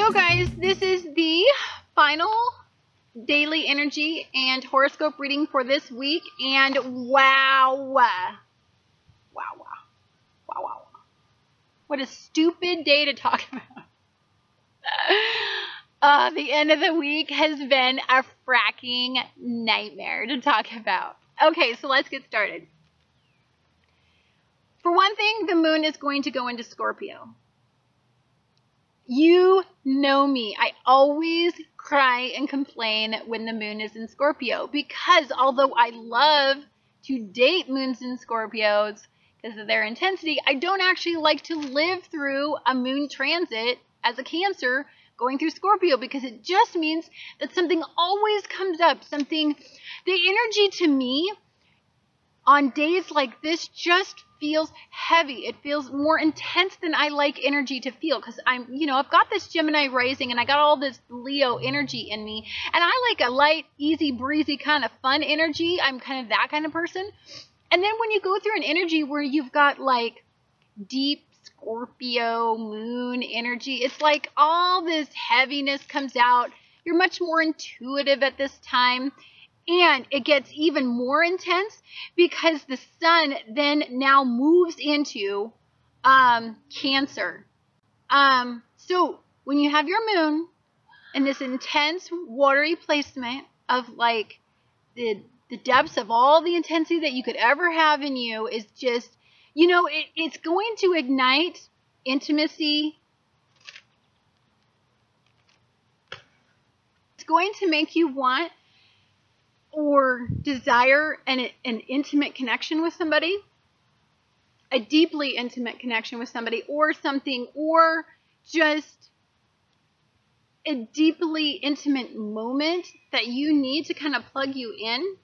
So guys, this is the final daily energy and horoscope reading for this week, and wow, what a stupid day to talk about. The end of the week has been a fracking nightmare to talk about. Okay, so let's get started. For one thing, the moon is going to go into Scorpio. You know me. I always cry and complain when the moon is in Scorpio because although I love to date moons in Scorpios because of their intensity, I don't actually like to live through a moon transit as a Cancer going through Scorpio because it just means that something always comes up. The energy to me on days like this just feels heavy. It feels more intense than I like energy to feel because I've got this Gemini rising and I got all this Leo energy in me, and I like a light, easy, breezy kind of fun energy. I'm kind of that kind of person. And then when you go through an energy where you've got like deep Scorpio moon energy, it's like all this heaviness comes out. You're much more intuitive at this time. And it gets even more intense because the sun then now moves into Cancer. So when you have your moon in this intense watery placement of like the depths of all the intensity that you could ever have in you is just, it's going to ignite intimacy. It's going to make you want or desire an intimate connection with somebody, a deeply intimate connection with somebody or something, or just a deeply intimate moment that you need to kind of plug you in.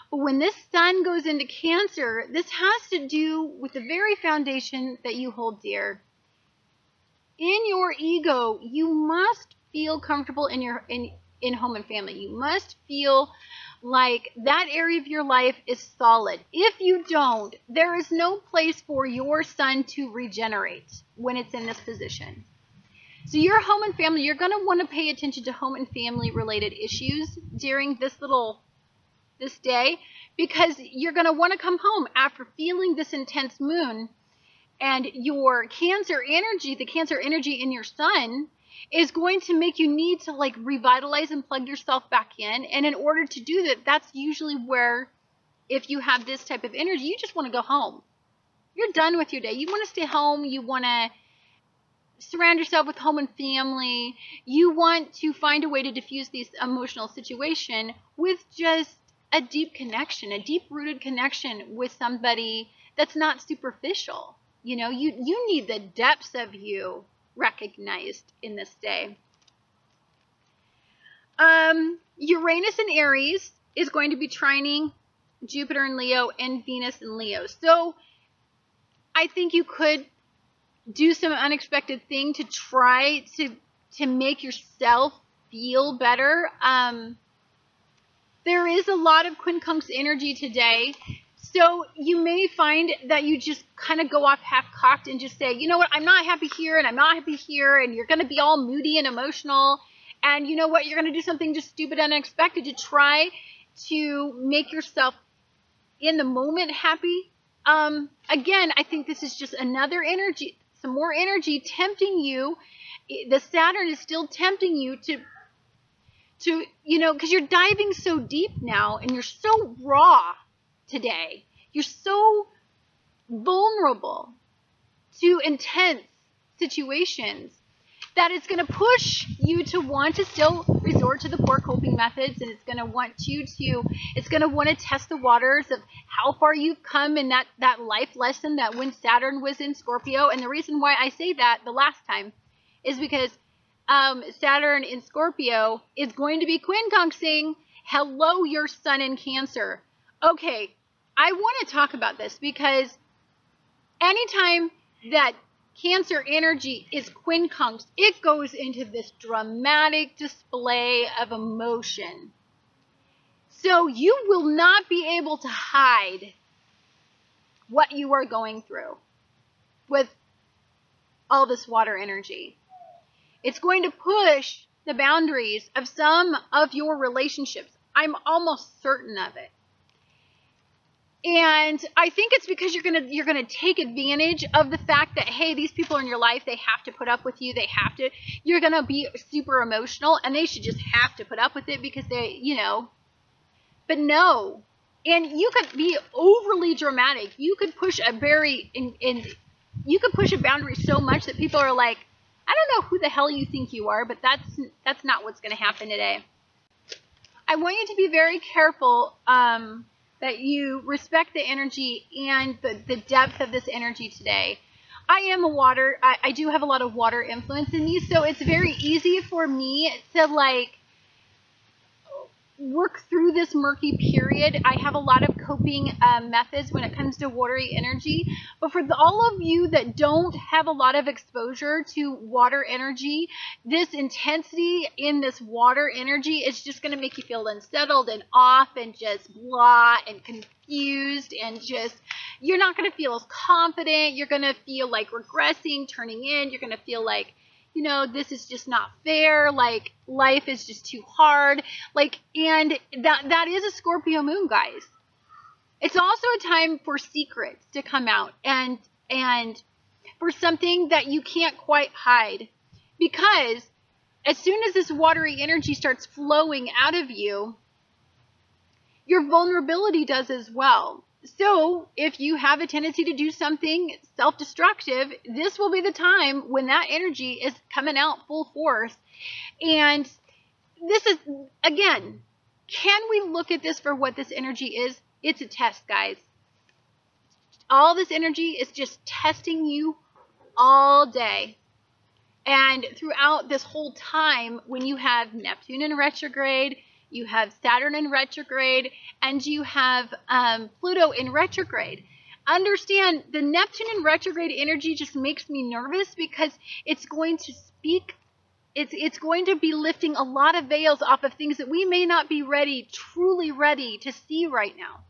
But when this sun goes into Cancer, this has to do with the very foundation that you hold dear. In your ego, you must feel comfortable in home and family. You must feel like that area of your life is solid. If you don't, there is no place for your sun to regenerate when it's in this position. So your home and family, you're going to want to pay attention to home and family related issues during this day, because you're going to want to come home after feeling this intense moon, and your Cancer energy, the Cancer energy in your sun, is going to make you need to like revitalize and plug yourself back in. And in order to do that, that's usually where, if you have this type of energy, you just want to go home. You're done with your day. You want to stay home. You want to surround yourself with home and family. You want to find a way to diffuse this emotional situation with just a deep connection, a deep rooted connection with somebody that's not superficial. You need the depths of you recognized in this day. Uranus in Aries is going to be trining Jupiter in Leo and Venus in Leo. So I think you could do some unexpected thing to try to make yourself feel better. There is a lot of quincunx energy today. So you may find that you just kind of go off half-cocked and just say, you know what, I'm not happy here and I'm not happy here, and you're going to be all moody and emotional, and you know what, you're going to do something just stupid and unexpected to try to make yourself in the moment happy. Again, I think this is just another energy, some more energy tempting you. The Saturn is still tempting you to because you're diving so deep now and you're so raw today. You're so vulnerable to intense situations that it's going to push you to want to still resort to the poor coping methods, and it's going to want to test the waters of how far you've come in that life lesson that when Saturn was in Scorpio. And the reason why I say that the last time is because Saturn in Scorpio is going to be quincunxing hello your sun in Cancer. Okay, I want to talk about this because anytime that Cancer energy is quincunx, it goes into this dramatic display of emotion. So you will not be able to hide what you are going through with all this water energy. It's going to push the boundaries of some of your relationships. I'm almost certain of it. And I think it's because you're gonna take advantage of the fact that, hey, these people in your life, they have to put up with you. You're gonna be super emotional, and they should just have to put up with it because they, but no. And you could be overly dramatic. You could push a boundary so much that people are like, I don't know who the hell you think you are, but that's not what's gonna happen today. I want you to be very careful, that you respect the energy and the depth of this energy today. I am a water. I do have a lot of water influence in me, so it's very easy for me to work through this murky period. I have a lot of coping methods when it comes to watery energy. But for all of you that don't have a lot of exposure to water energy, this intensity in this water energy is just going to make you feel unsettled and off and just blah and confused, and just, you're not going to feel as confident. You're going to feel like regressing, turning in. You're going to feel like, this is just not fair. Like, life is just too hard. And that is a Scorpio moon, guys. It's also a time for secrets to come out and for something that you can't quite hide. Because as soon as this watery energy starts flowing out of you, your vulnerability does as well. So if you have a tendency to do something self-destructive, this will be the time when that energy is coming out full force. And this is, again, can we look at this for what this energy is? It's a test, guys. All this energy is just testing you all day. And throughout this whole time, when you have Neptune in retrograde, you have Saturn in retrograde, and you have Pluto in retrograde. Understand, the Neptune in retrograde energy just makes me nervous because it's going to speak, it's going to be lifting a lot of veils off of things that we may not be truly ready to see right now.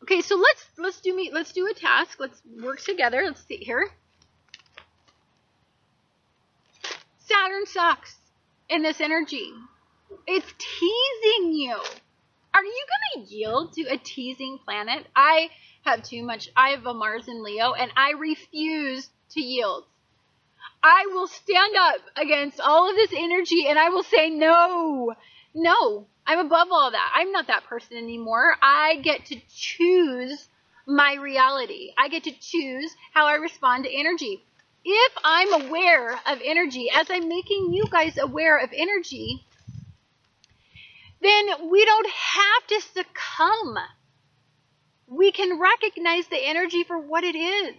Okay, so let's do a task. Let's work together. Let's see here. Saturn sucks in this energy. It's teasing you. Are you going to yield to a teasing planet? I have a Mars in Leo, and I refuse to yield. I will stand up against all of this energy, and I will say, no, I'm above all that. I'm not that person anymore. I get to choose my reality. I get to choose how I respond to energy. If I'm aware of energy, as I'm making you guys aware of energy, then we don't have to succumb. We can recognize the energy for what it is.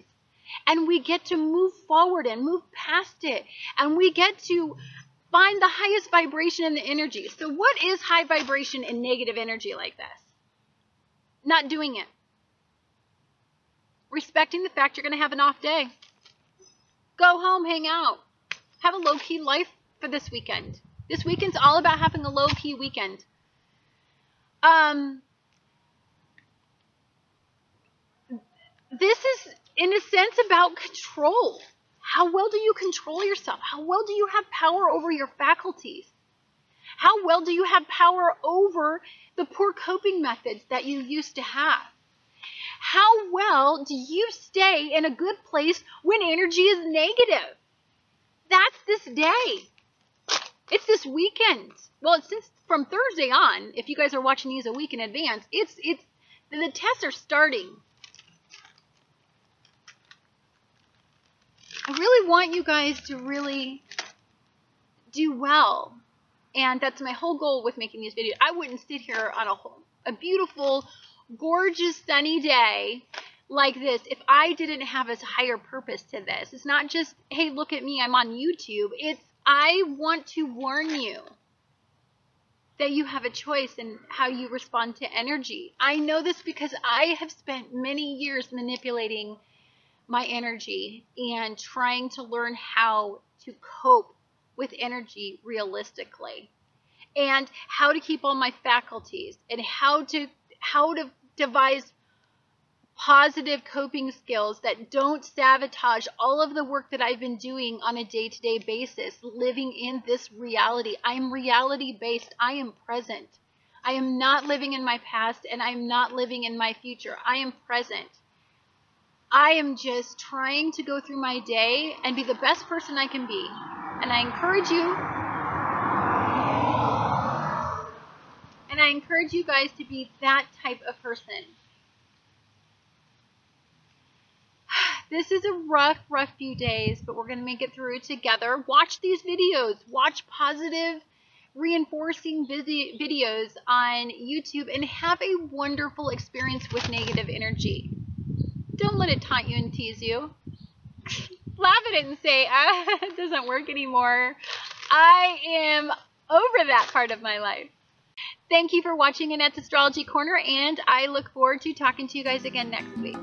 And we get to move forward and move past it. And we get to find the highest vibration in the energy. So what is high vibration in negative energy like this? Not doing it. Respecting the fact you're going to have an off day. Go home, hang out. Have a low-key life for this weekend. This weekend's all about having a low-key weekend. This is, in a sense, about control. How well do you control yourself? How well do you have power over your faculties? How well do you have power over the poor coping methods that you used to have? How well do you stay in a good place when energy is negative? That's this day. It's this weekend. Well, it's since from Thursday on. If you guys are watching these a week in advance, the tests are starting. I really want you guys to really do well. And that's my whole goal with making these videos. I wouldn't sit here on a beautiful, gorgeous, sunny day like this if I didn't have a higher purpose to this. It's not just, hey, look at me, I'm on YouTube. It's, I want to warn you that you have a choice in how you respond to energy. I know this because I have spent many years manipulating my energy and trying to learn how to cope with energy realistically, and how to keep all my faculties, and how to devise positive coping skills that don't sabotage all of the work that I've been doing on a day-to-day basis, living in this reality. I am reality-based. I am present. I am not living in my past, and I'm not living in my future. I am present. I am just trying to go through my day and be the best person I can be. And I encourage you guys to be that type of person. This is a rough few days, but we're going to make it through together. Watch these videos. Watch positive, reinforcing videos on YouTube and have a wonderful experience with negative energy. Don't let it taunt you and tease you. Laugh at it and say, it doesn't work anymore. I am over that part of my life. Thank you for watching Annette's Astrology Corner, and I look forward to talking to you guys again next week.